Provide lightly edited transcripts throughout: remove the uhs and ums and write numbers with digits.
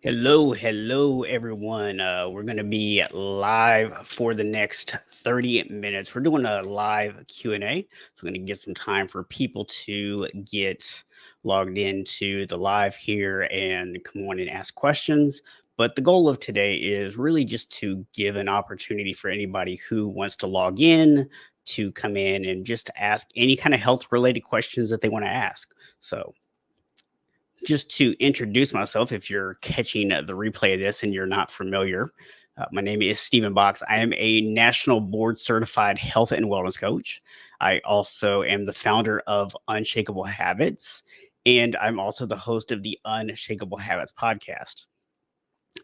Hello, everyone. We're going to be live for the next 30 minutes. We're doing a live Q&A. So we're going to get some time for people to get logged into the live here and come on and ask questions. But the goal of today is really just to give an opportunity for anybody who wants to log in to come in and just ask any kind of health related questions that they want to ask. So just to introduce myself, if you're catching the replay of this and you're not familiar, my name is Stephen Box. I am a national board certified health and wellness coach. I also am the founder of Unshakable Habits, and I'm also the host of the Unshakable Habits Podcast.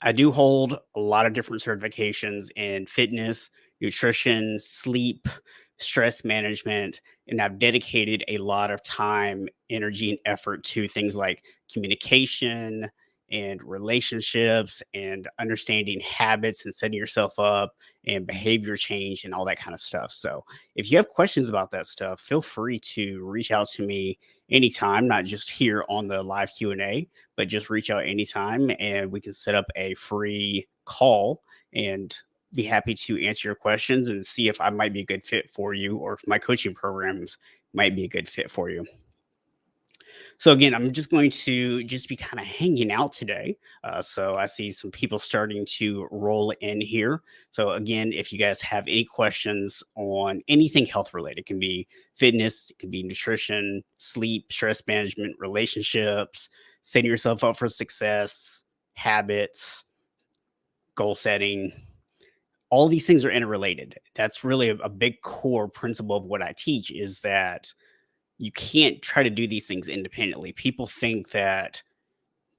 I do hold a lot of different certifications in fitness, nutrition, sleep, stress management, and I've dedicated a lot of time, energy, and effort to things like communication and relationships and understanding habits and setting yourself up and behavior change and all that kind of stuff. So, if you have questions about that stuff, feel free to reach out to me anytime, not just here on the live Q&A, but just reach out anytime and we can set up a free call and be happy to answer your questions and see if I might be a good fit for you or if my coaching programs might be a good fit for you. So again, I'm just going to just be kind of hanging out today. So I see some people starting to roll in here. So again, if you guys have any questions on anything health related, it can be fitness, it can be nutrition, sleep, stress management, relationships, setting yourself up for success, habits, goal setting, all these things are interrelated. That's really a big core principle of what I teach is that you can't try to do these things independently. People think that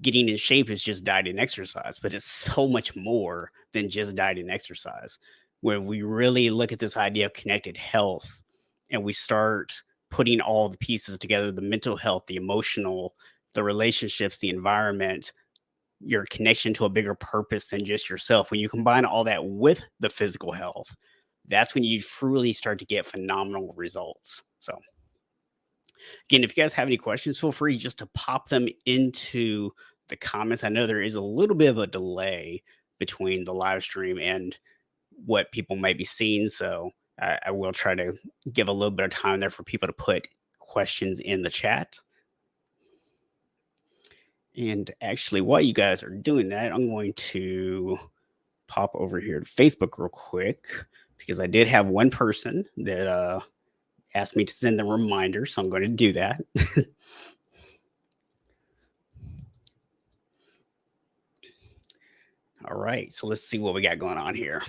getting in shape is just diet and exercise, but it's so much more than just diet and exercise. When we really look at this idea of connected health and we start putting all the pieces together, the mental health, the emotional, the relationships, the environment, your connection to a bigger purpose than just yourself. When you combine all that with the physical health, that's when you truly start to get phenomenal results. So, again, if you guys have any questions, feel free just to pop them into the comments. I know there is a little bit of a delay between the live stream and what people might be seeing. So, I will try to give a little bit of time there for people to put questions in the chat. And actually, while you guys are doing that, I'm going to pop over here to Facebook real quick because I did have one person that asked me to send them a reminder. So I'm going to do that. All right. So let's see what we got going on here.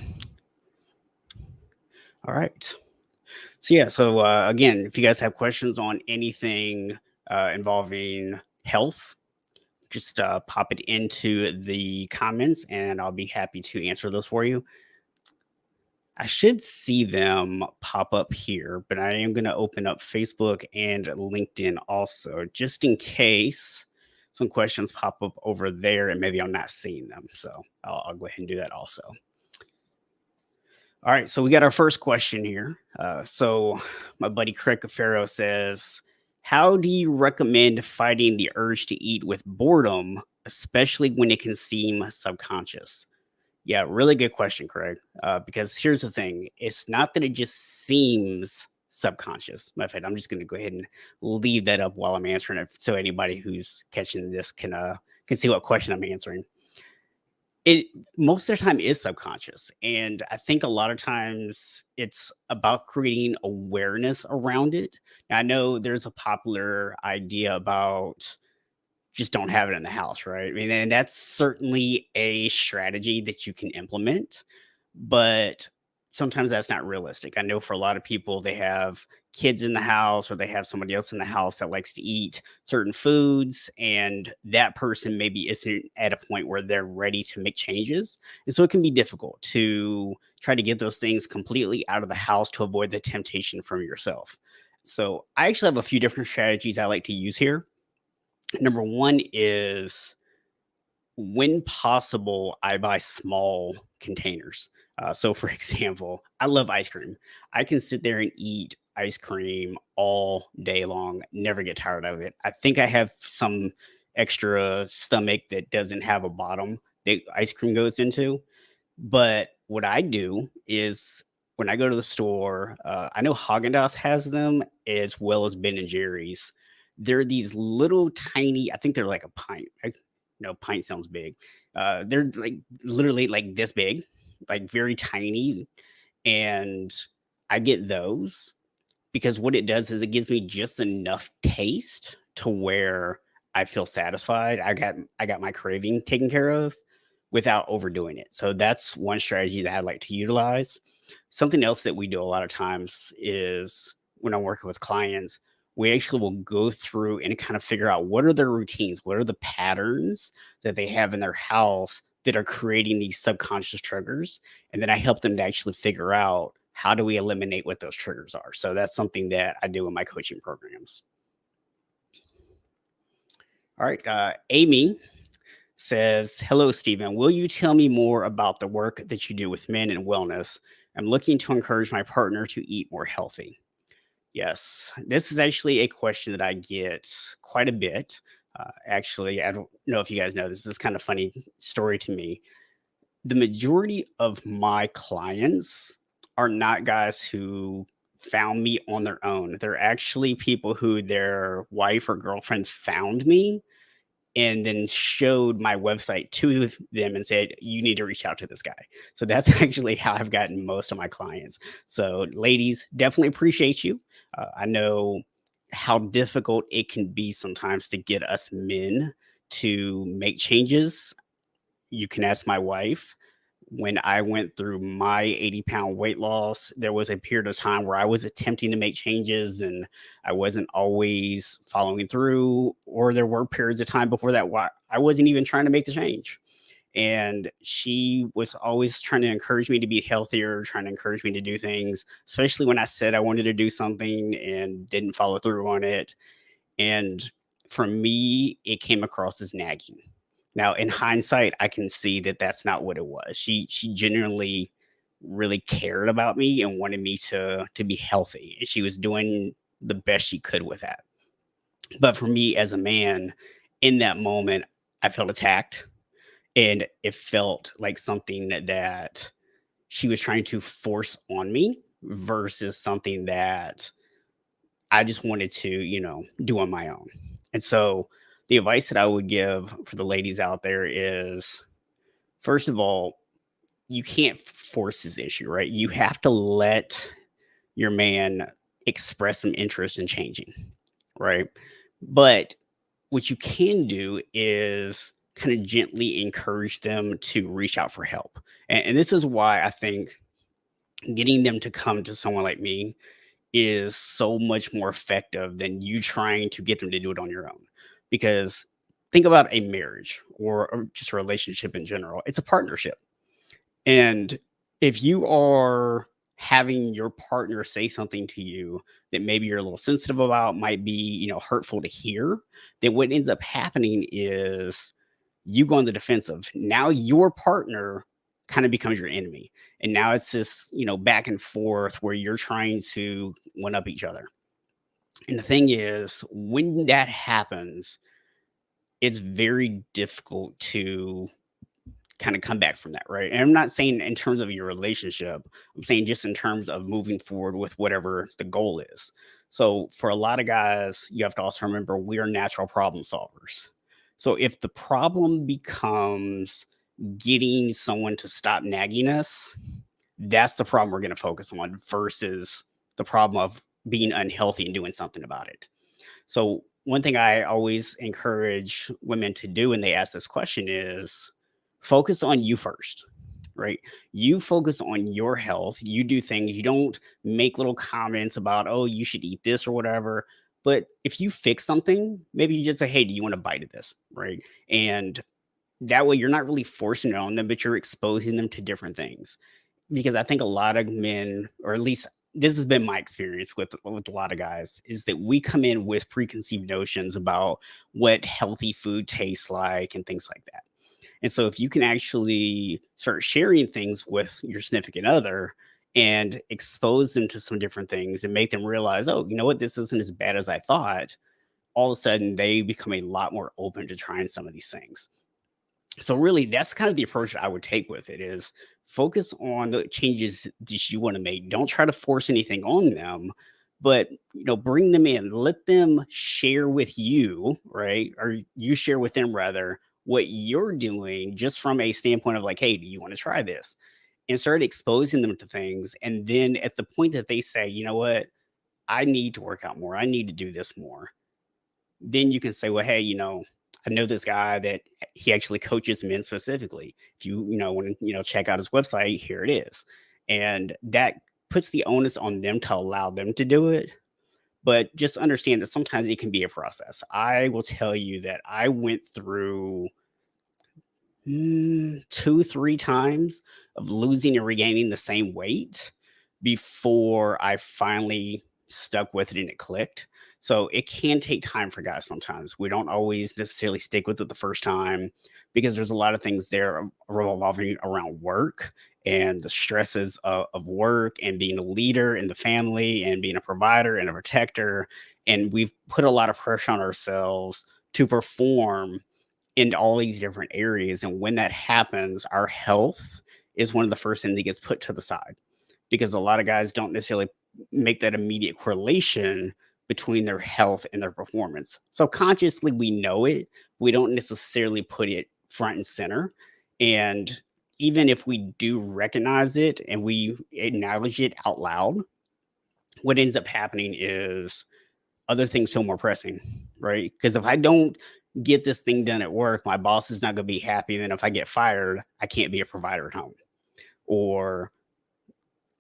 All right. So, yeah. So, again, if you guys have questions on anything involving health, just pop it into the comments and I'll be happy to answer those for you. I should see them pop up here, but I am going to open up Facebook and LinkedIn also, just in case some questions pop up over there and maybe I'm not seeing them. So I'll go ahead and do that also. All right, so we got our first question here. So my buddy Craig Cafaro says, how do you recommend fighting the urge to eat with boredom, especially when it can seem subconscious? Yeah, really good question, Craig. Because here's the thing: it's not that it just seems subconscious. Matter of fact, I'm just going to go ahead and leave that up while I'm answering it, so anybody who's catching this can see what question I'm answering. It most of the time is subconscious, and I think a lot of times it's about creating awareness around it. Now, I know there's a popular idea about just don't have it in the house, right? I mean, and that's certainly a strategy that you can implement, but sometimes that's not realistic. I know for a lot of people, they have kids in the house or they have somebody else in the house that likes to eat certain foods, and that person maybe isn't at a point where they're ready to make changes. And so it can be difficult to try to get those things completely out of the house to avoid the temptation from yourself. So I actually have a few different strategies I like to use here. Number one is when possible, I buy small containers. So, for example, I love ice cream. I can sit there and eat ice cream all day long, never get tired of it. I think I have some extra stomach that doesn't have a bottom that ice cream goes into. But what I do is when I go to the store, I know Haagen-Dazs has them as well as Ben& and Jerry's. They're these little tiny, I think they're like a pint. No, pint sounds big. They're like literally like this big, like very tiny. And I get those because what it does is it gives me just enough taste to where I feel satisfied. I got my craving taken care of without overdoing it. So that's one strategy that I like to utilize. Something else that we do a lot of times is when I'm working with clients, we actually will go through and kind of figure out what are their routines, what are the patterns that they have in their house that are creating these subconscious triggers. And then I help them to actually figure out how do we eliminate what those triggers are. So that's something that I do in my coaching programs. All right. Amy says, "Hello, Stephen. Will you tell me more about the work that you do with men and wellness? I'm looking to encourage my partner to eat more healthy." Yes, this is actually a question that I get quite a bit. Actually, I don't know if you guys know this is kind of funny story to me. The majority of my clients are not guys who found me on their own. They're actually people who their wife or girlfriend found me and then showed my website to them and said, "You need to reach out to this guy." So that's actually how I've gotten most of my clients. So, ladies, definitely appreciate you. I know how difficult it can be sometimes to get us men to make changes. You can ask my wife. When I went through my 80-pound weight loss, there was a period of time where I was attempting to make changes and I wasn't always following through, or there were periods of time before that where I wasn't even trying to make the change. And she was always trying to encourage me to be healthier, trying to encourage me to do things, especially when I said I wanted to do something and didn't follow through on it. And for me, it came across as nagging. Now, in hindsight, I can see that that's not what it was. She genuinely really cared about me and wanted me to be healthy, and she was doing the best she could with that. But for me as a man, in that moment, I felt attacked, and it felt like something that she was trying to force on me versus something that I just wanted to, do on my own. And so the advice that I would give for the ladies out there is, first of all, you can't force this issue, right? You have to let your man express some interest in changing, right? But what you can do is kind of gently encourage them to reach out for help. And this is why I think getting them to come to someone like me is so much more effective than you trying to get them to do it on your own. Because think about a marriage or just a relationship in general, it's a partnership. And if you are having your partner say something to you that maybe you're a little sensitive about, might be, hurtful to hear, then what ends up happening is you go on the defensive. Now your partner kind of becomes your enemy. And now it's this, back and forth where you're trying to one up each other. And the thing is, when that happens, it's very difficult to kind of come back from that, right? And I'm not saying in terms of your relationship, I'm saying just in terms of moving forward with whatever the goal is. So for a lot of guys, you have to also remember we are natural problem solvers. So if the problem becomes getting someone to stop nagging us, that's the problem we're going to focus on versus the problem of being unhealthy and doing something about it. So one thing I always encourage women to do when they ask this question is focus on you first, right? You focus on your health. You do things. You don't make little comments about, oh, you should eat this or whatever. But if you fix something, maybe you just say, hey, do you want a bite of this? Right. And that way you're not really forcing it on them, but you're exposing them to different things. Because I think a lot of men, or at least this has been my experience with a lot of guys, is that we come in with preconceived notions about what healthy food tastes like and things like that. And so if you can actually start sharing things with your significant other and expose them to some different things and make them realize, oh, you know what, this isn't as bad as I thought, all of a sudden they become a lot more open to trying some of these things. So really that's kind of the approach that I would take with it is focus on the changes that you want to make. Don't try to force anything on them, but bring them in, let them share with you, right? Or you share with them rather what you're doing just from a standpoint of like, hey, do you want to try this? And start exposing them to things. And then at the point that they say, you know what, I need to work out more, I need to do this more, then you can say, well, hey, I know this guy that he actually coaches men specifically. If want to, check out his website, here it is. And that puts the onus on them to allow them to do it. But just understand that sometimes it can be a process. I will tell you that I went through 2, 3 times of losing and regaining the same weight before I finally stuck with it and it clicked. So it can take time for guys sometimes. We don't always necessarily stick with it the first time because there's a lot of things there revolving around work and the stresses of work and being a leader in the family and being a provider and a protector. And we've put a lot of pressure on ourselves to perform in all these different areas. And when that happens, our health is one of the first things that gets put to the side because a lot of guys don't necessarily make that immediate correlation between their health and their performance. Subconsciously, we know it. We don't necessarily put it front and center. And even if we do recognize it and we acknowledge it out loud, what ends up happening is other things feel more pressing, right? Because if I don't get this thing done at work, my boss is not going to be happy. Then if I get fired, I can't be a provider at home. Or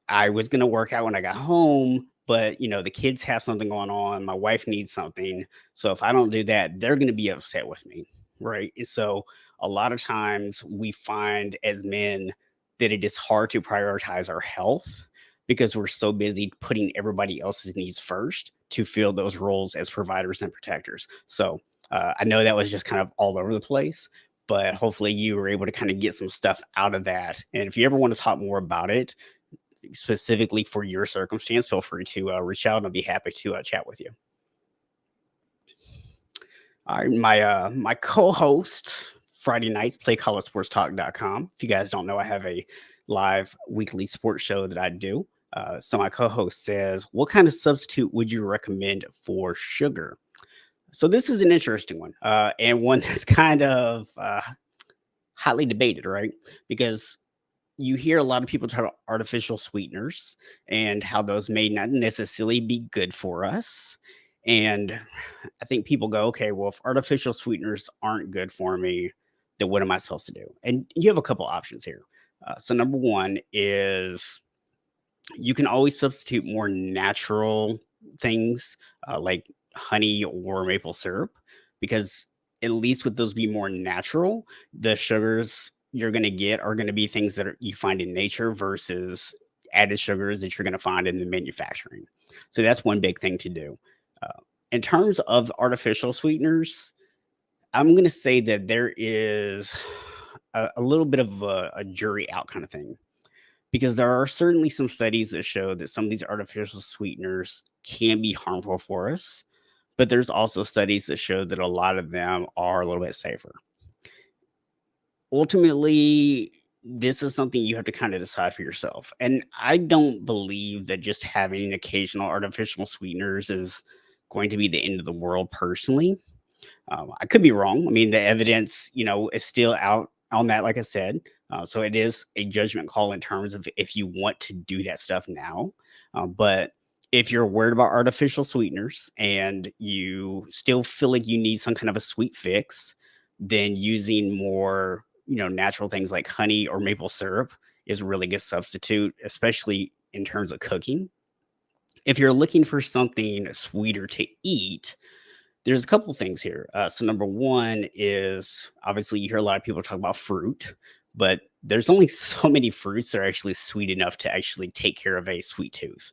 I was going to work out when I got home, but the kids have something going on. My wife needs something. So if I don't do that, they're going to be upset with me, right? And so a lot of times we find as men that it is hard to prioritize our health because we're so busy putting everybody else's needs first to fill those roles as providers and protectors. So I know that was just kind of all over the place, but hopefully you were able to kind of get some stuff out of that. And if you ever want to talk more about it, specifically for your circumstance, feel free to reach out and I'll be happy to chat with you. All right, my co-host Friday nights, playcollegesportstalk.com. If you guys don't know, I have a live weekly sports show that I do. So my co-host says, what kind of substitute would you recommend for sugar? So this is an interesting one, and one that's kind of hotly debated, right? Because you hear a lot of people talk about artificial sweeteners and how those may not necessarily be good for us. And I think people go, okay, well, if artificial sweeteners aren't good for me, then what am I supposed to do? And you have a couple options here. So number one is you can always substitute more natural things like honey or maple syrup, because at least with those be more natural, the sugars you're going to get are going to be things that you find in nature versus added sugars that you're going to find in the manufacturing. So that's one big thing to do. In terms of artificial sweeteners, I'm going to say that there is a little bit of a jury out kind of thing, because there are certainly some studies that show that some of these artificial sweeteners can be harmful for us, but there's also studies that show that a lot of them are a little bit safer. Ultimately, this is something you have to kind of decide for yourself. And I don't believe that just having occasional artificial sweeteners is going to be the end of the world personally. I could be wrong. I mean, the evidence, is still out on that, like I said. So it is a judgment call in terms of if you want to do that stuff now. But if you're worried about artificial sweeteners and you still feel like you need some kind of a sweet fix, then using more, natural things like honey or maple syrup is a really good substitute, especially in terms of cooking. If you're looking for something sweeter to eat, there's a couple things here. So number one is obviously you hear a lot of people talk about fruit, but there's only so many fruits that are actually sweet enough to actually take care of a sweet tooth.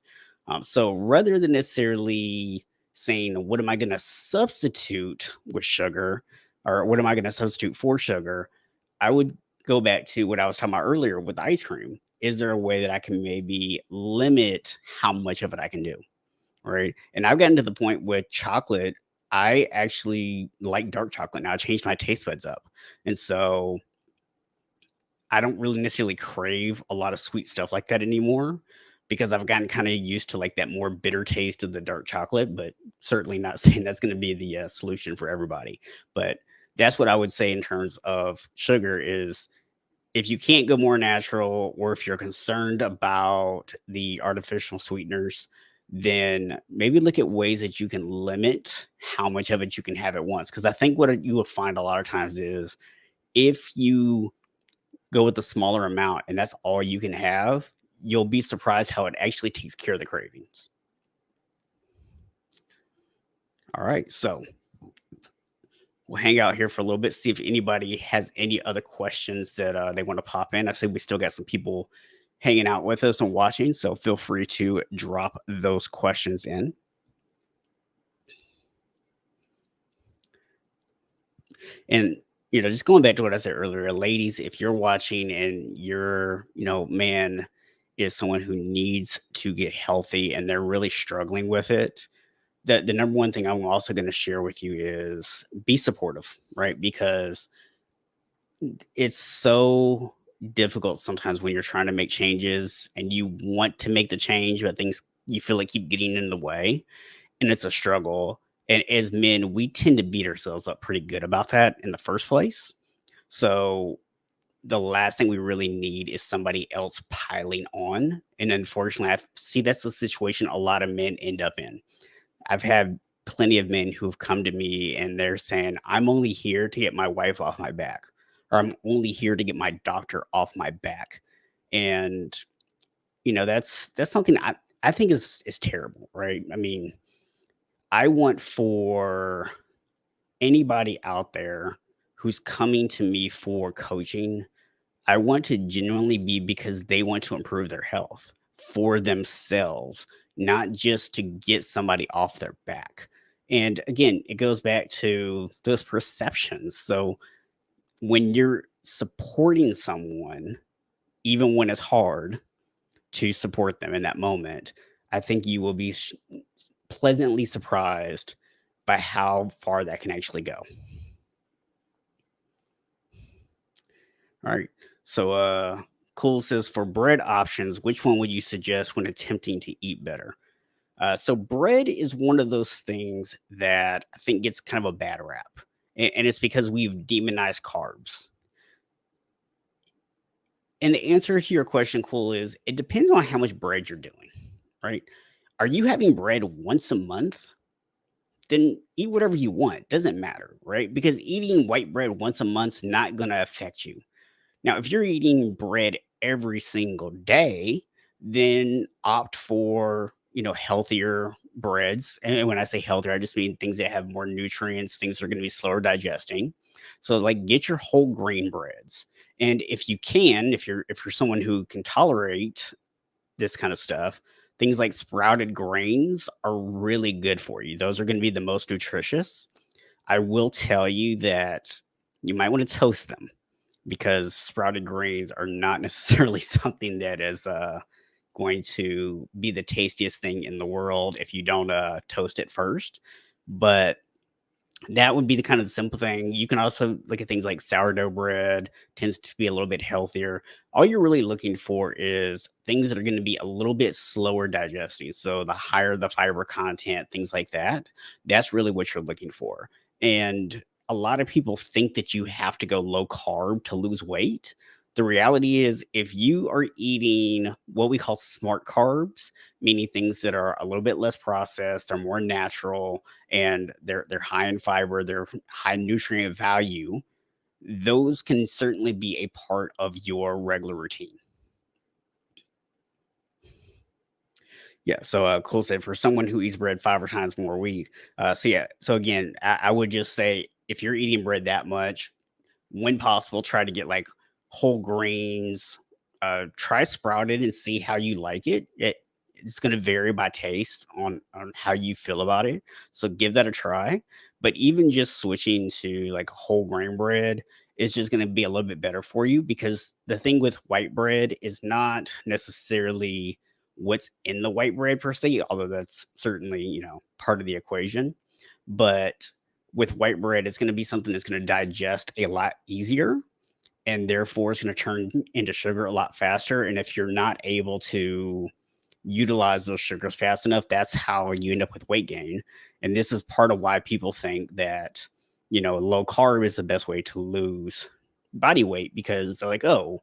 So rather than necessarily saying, what am I going to substitute with sugar, or what am I going to substitute for sugar, I would go back to what I was talking about earlier with ice cream. Is there a way that I can maybe limit how much of it I can do? Right. And I've gotten to the point with chocolate. I actually like dark chocolate now. I changed my taste buds up. And so I don't really necessarily crave a lot of sweet stuff like that anymore because I've gotten kind of used to like that more bitter taste of the dark chocolate, but certainly not saying that's going to be the solution for everybody. But that's what I would say in terms of sugar is if you can't go more natural or if you're concerned about the artificial sweeteners, then maybe look at ways that you can limit how much of it you can have at once. Because I think what you will find a lot of times is if you go with the smaller amount and that's all you can have, you'll be surprised how it actually takes care of the cravings. All right. So we'll hang out here for a little bit, see if anybody has any other questions that they want to pop in. I see we still got some people hanging out with us and watching. So feel free to drop those questions in. And just going back to what I said earlier, ladies, if you're watching and your, man is someone who needs to get healthy and they're really struggling with it, the number one thing I'm also going to share with you is be supportive, right? Because it's so difficult sometimes when you're trying to make changes and you want to make the change, but things you feel like keep getting in the way and it's a struggle. And as men, we tend to beat ourselves up pretty good about that in the first place. So the last thing we really need is somebody else piling on. And unfortunately, I see that's the situation a lot of men end up in. I've had plenty of men who've come to me and they're saying, I'm only here to get my wife off my back, or I'm only here to get my doctor off my back. And, that's something I think is terrible, right? I mean, I want for anybody out there who's coming to me for coaching, I want to genuinely be because they want to improve their health for themselves, not just to get somebody off their back. And again, it goes back to those perceptions. So when you're supporting someone, even when it's hard to support them in that moment, I think you will be pleasantly surprised by how far that can actually go. All right. So, Cool says for bread options, which one would you suggest when attempting to eat better? So, bread is one of those things that I think gets kind of a bad rap, and it's because we've demonized carbs. And the answer to your question, Cool, is it depends on how much bread you're doing, right? Are you having bread once a month? Then eat whatever you want. Doesn't matter, right? Because eating white bread once a month's not going to affect you. Now, if you're eating bread every single day, then opt for, healthier breads. And when I say healthier, I just mean things that have more nutrients, things that are going to be slower digesting. So like get your whole grain breads. And if you can, if you're someone who can tolerate this kind of stuff, things like sprouted grains are really good for you. Those are going to be the most nutritious. I will tell you that you might want to toast them because sprouted grains are not necessarily something that is going to be the tastiest thing in the world if you don't toast it first. But that would be the kind of simple thing. You can also look at things like sourdough bread, tends to be a little bit healthier. All you're really looking for is things that are going to be a little bit slower digesting. So the higher the fiber content, things like that, that's really what you're looking for. And a lot of people think that you have to go low carb to lose weight. The reality is, if you are eating what we call smart carbs, meaning things that are a little bit less processed, they're more natural, and they're high in fiber, they're high nutrient value, those can certainly be a part of your regular routine. Yeah. So Cool said for someone who eats bread 5 or times more a week. So yeah. So again, I would just say if you're eating bread that much, when possible, try to get like whole grains. Try sprouted and see how you like it. It's going to vary by taste on how you feel about it. So give that a try. But even just switching to like whole grain bread is just going to be a little bit better for you because the thing with white bread is not necessarily what's in the white bread per se, although that's certainly part of the equation. But with white bread, it's going to be something that's going to digest a lot easier, and therefore it's going to turn into sugar a lot faster. And if you're not able to utilize those sugars fast enough, that's how you end up with weight gain. And this is part of why people think that, low carb is the best way to lose body weight, because they're like, oh,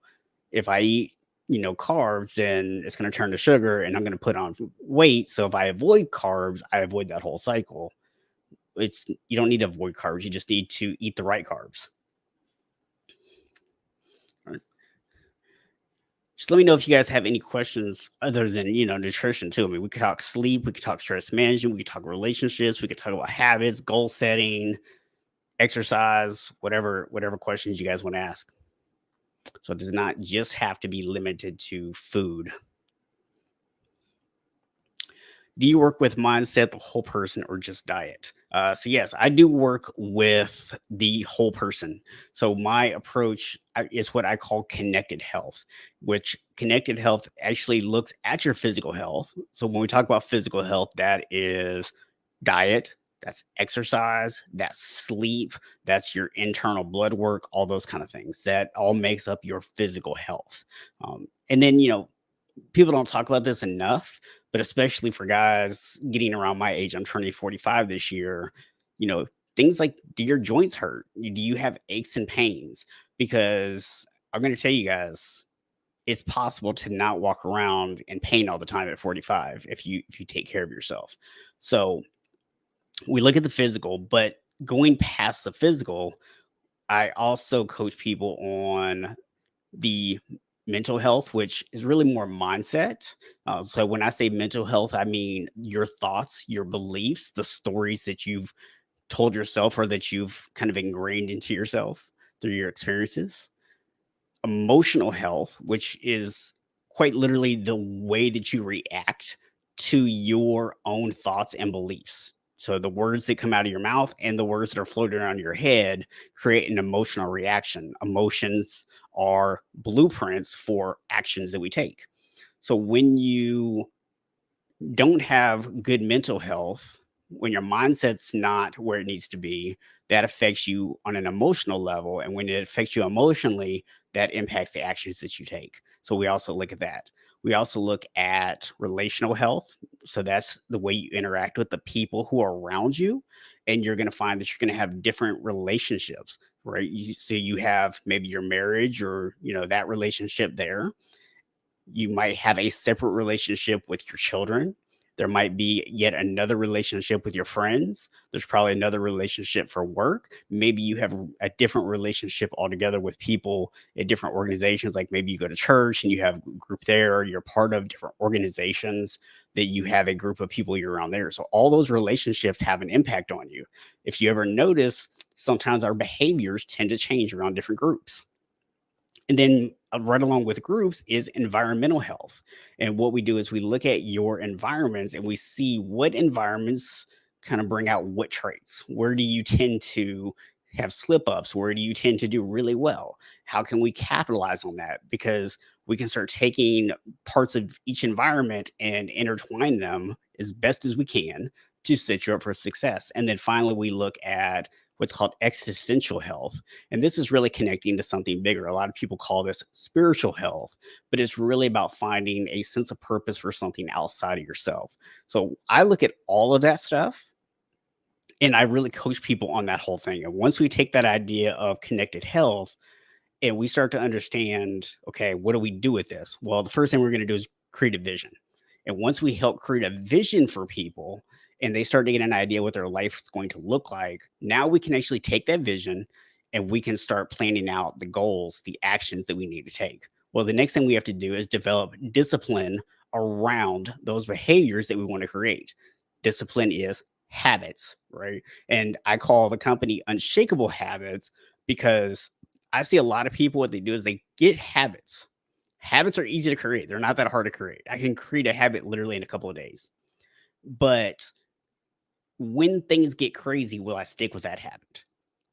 if I eat, carbs, then it's going to turn to sugar and I'm going to put on weight. So if I avoid carbs, I avoid that whole cycle. You don't need to avoid carbs. You just need to eat the right carbs. Right. Just let me know if you guys have any questions other than, nutrition too. I mean, we could talk sleep, we could talk stress management, we could talk relationships, we could talk about habits, goal setting, exercise, whatever questions you guys want to ask. So it does not just have to be limited to food. Do you work with mindset, the whole person, or just diet? So yes, I do work with the whole person. So my approach is what I call connected health, which connected health actually looks at your physical health. So when we talk about physical health, that is diet, that's exercise, that's sleep, that's your internal blood work, all those kind of things. That all makes up your physical health. And then, people don't talk about this enough, but especially for guys getting around my age, I'm turning 45 this year, you know, things like, do your joints hurt? Do you have aches and pains? Because I'm going to tell you guys, it's possible to not walk around in pain all the time at 45 if you take care of yourself. So we look at the physical, but going past the physical, I also coach people on the mental health, which is really more mindset. So when I say mental health, I mean your thoughts, your beliefs, the stories that you've told yourself or that you've kind of ingrained into yourself through your experiences. Emotional health, which is quite literally the way that you react to your own thoughts and beliefs. So the words that come out of your mouth and the words that are floating around your head create an emotional reaction. Emotions are blueprints for actions that we take. So when you don't have good mental health, when your mindset's not where it needs to be, that affects you on an emotional level. And when it affects you emotionally, that impacts the actions that you take. So we also look at that. We also look at relational health. So that's the way you interact with the people who are around you. And you're going to find that you're going to have different relationships, right? So you have maybe your marriage or, that relationship there. You might have a separate relationship with your children. There might be yet another relationship with your friends. There's probably another relationship for work. Maybe you have a different relationship altogether with people at different organizations. Like maybe you go to church and you have a group there, or you're part of different organizations that you have a group of people you're around there. So all those relationships have an impact on you. If you ever notice, sometimes our behaviors tend to change around different groups. And then right along with groups is environmental health. And what we do is we look at your environments and we see what environments kind of bring out what traits. Where do you tend to have slip ups? Where do you tend to do really well? How can we capitalize on that? Because we can start taking parts of each environment and intertwine them as best as we can to set you up for success. And then finally, we look at what's called existential health. And this is really connecting to something bigger. A lot of people call this spiritual health, but it's really about finding a sense of purpose for something outside of yourself. So I look at all of that stuff and I really coach people on that whole thing. And once we take that idea of connected health and we start to understand, okay, what do we do with this? Well, the first thing we're going to do is create a vision. And once we help create a vision for people and they start to get an idea what their life is going to look like, now we can actually take that vision and we can start planning out the goals, the actions that we need to take. Well, the next thing we have to do is develop discipline around those behaviors that we want to create. Discipline is habits, right? And I call the company Unshakable Habits because I see a lot of people, what they do is they get habits. Habits are easy to create. They're not that hard to create. I can create a habit literally in a couple of days. But when things get crazy, will I stick with that habit?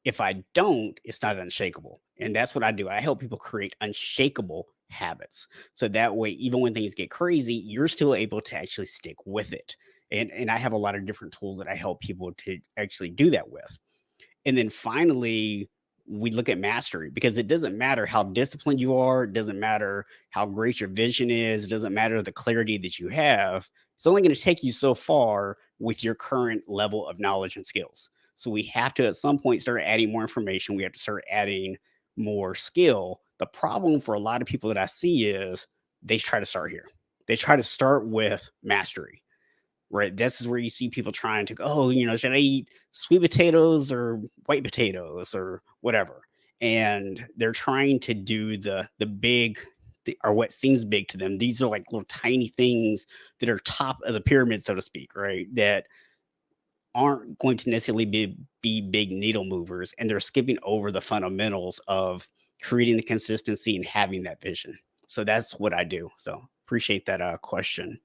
If I don't, it's not unshakable. And that's what I do. I help people create unshakable habits. So that way, even when things get crazy, you're still able to actually stick with it. And I have a lot of different tools that I help people to actually do that with. And then finally, we look at mastery, because it doesn't matter how disciplined you are, it doesn't matter how great your vision is, it doesn't matter the clarity that you have. It's only going to take you so far with your current level of knowledge and skills. So we have to at some point start adding more information. We have to start adding more skill. The problem for a lot of people that I see is they try to start here. They try to start with mastery, right? This is where you see people trying to go, oh, should I eat sweet potatoes or white potatoes or whatever? And they're trying to do the big, or what seems big to them. These are like little tiny things that are top of the pyramid, so to speak, right? That aren't going to necessarily be big needle movers, and they're skipping over the fundamentals of creating the consistency and having that vision. So that's what I do. So appreciate that question.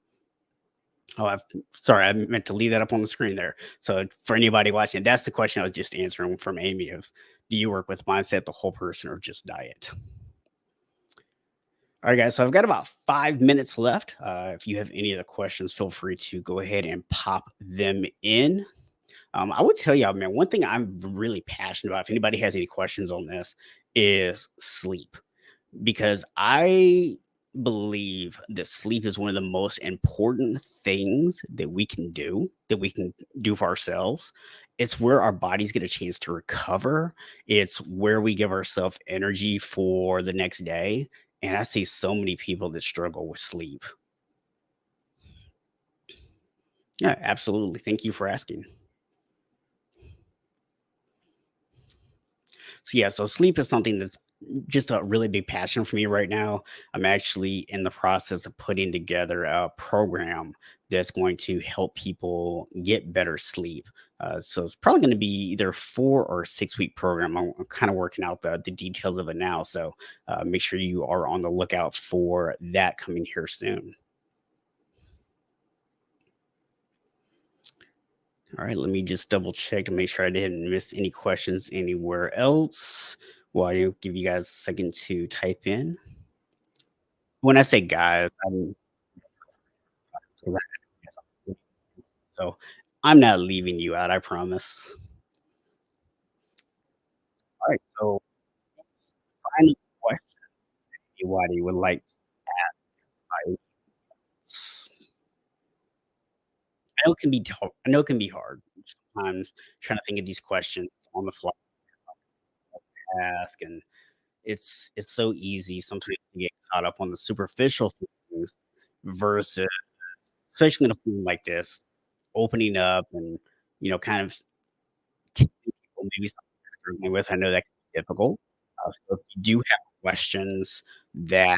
Oh, sorry, I meant to leave that up on the screen there. So for anybody watching, that's the question I was just answering from Amy of, do you work with mindset, the whole person, or just diet? All right, guys. So I've got about 5 minutes left. If you have any other questions, feel free to go ahead and pop them in. I would tell y'all, man, one thing I'm really passionate about, if anybody has any questions on this, is sleep, because I believe that sleep is one of the most important things that we can do for ourselves. It's where our bodies get a chance to recover. It's where we give ourselves energy for the next day. And I see so many people that struggle with sleep. Yeah, absolutely. Thank you for asking. So yeah, so sleep is something that's just a really big passion for me right now. I'm actually in the process of putting together a program that's going to help people get better sleep. So it's probably going to be either 4 or 6 week program. I'm kind of working out the details of it now. So make sure you are on the lookout for that coming here soon. All right, let me just double check to make sure I didn't miss any questions anywhere else. While I give you guys a second to type in. When I say guys, I'm so I'm not leaving you out, I promise. All right, so final question anybody would like to ask. I know it can be hard sometimes trying to think of these questions on the fly to ask, and it's so easy sometimes to get caught up on the superficial things versus, especially in a forum like this, opening up and, kind of teaching people maybe something you're struggling with. I know that can be difficult. So if you do have questions that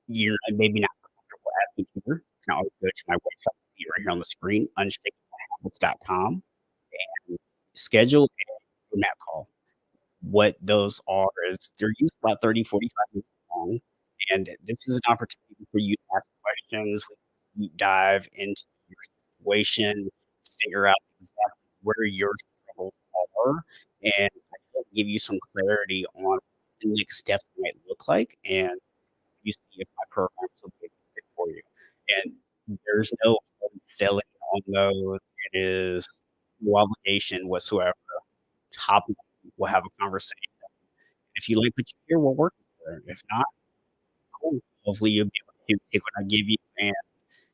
you're maybe not comfortable asking here, you can always go to my website, see it right here on the screen, unshakablehabits.com, and schedule a map call. What those are is they're usually about 30, 45 minutes long, and this is an opportunity for you to ask questions, deep dive into your situation, figure out exactly where your struggles are, and I can give you some clarity on what the next steps might look like, and you see if my programs will be a good fit for you. And there's no hard selling on those. It is no obligation whatsoever. Hop on, we'll have a conversation. If you like what you hear, we'll work together. If not, cool. Hopefully you'll be able to take what I give you and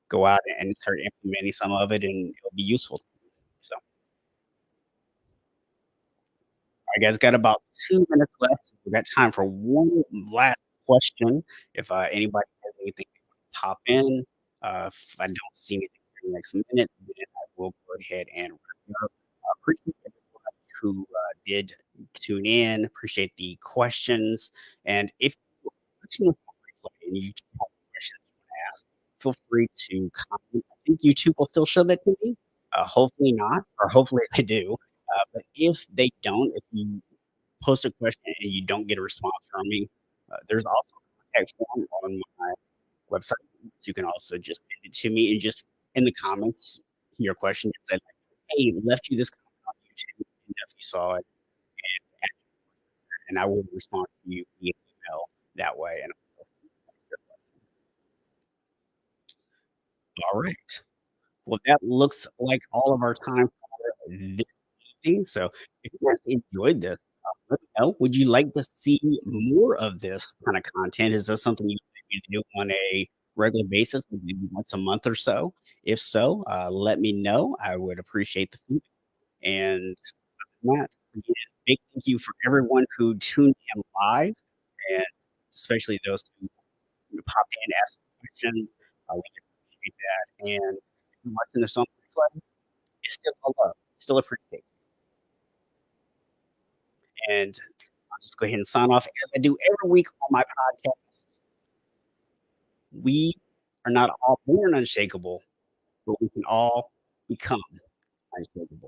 go out and start implementing some of it, and it'll be useful to you. So, I guys got about 2 minutes left. We got time for one last question. If anybody has anything they want to pop in, if I don't see anything in the next minute, then I will go ahead and wrap it up. Appreciate everyone who did tune in. Appreciate the questions. And if you're watching this on replay and you just have questions you want to ask, feel free to comment. I think YouTube will still show that to me. Hopefully not, or hopefully they do. But if they don't, if you post a question and you don't get a response from me, there's also a contact form on my website. You can also just send it to me and just in the comments, your question just said, "Hey, left you this comment on YouTube, and if you saw it, and I will respond to you via email that way." And all right. Well, that looks like all of our time for this evening. So if you guys enjoyed this, let me know. Would you like to see more of this kind of content? Is this something you like to do on a regular basis, maybe once a month or so? If so, let me know. I would appreciate the feedback. And that, again, big thank you for everyone who tuned in live, and especially those who popped in, asked questions. We appreciate that. And if you're watching this on replay, it's still a love, still appreciate. And I'll just go ahead and sign off as I do every week on my podcast. We are not all born unshakable, but we can all become unshakable.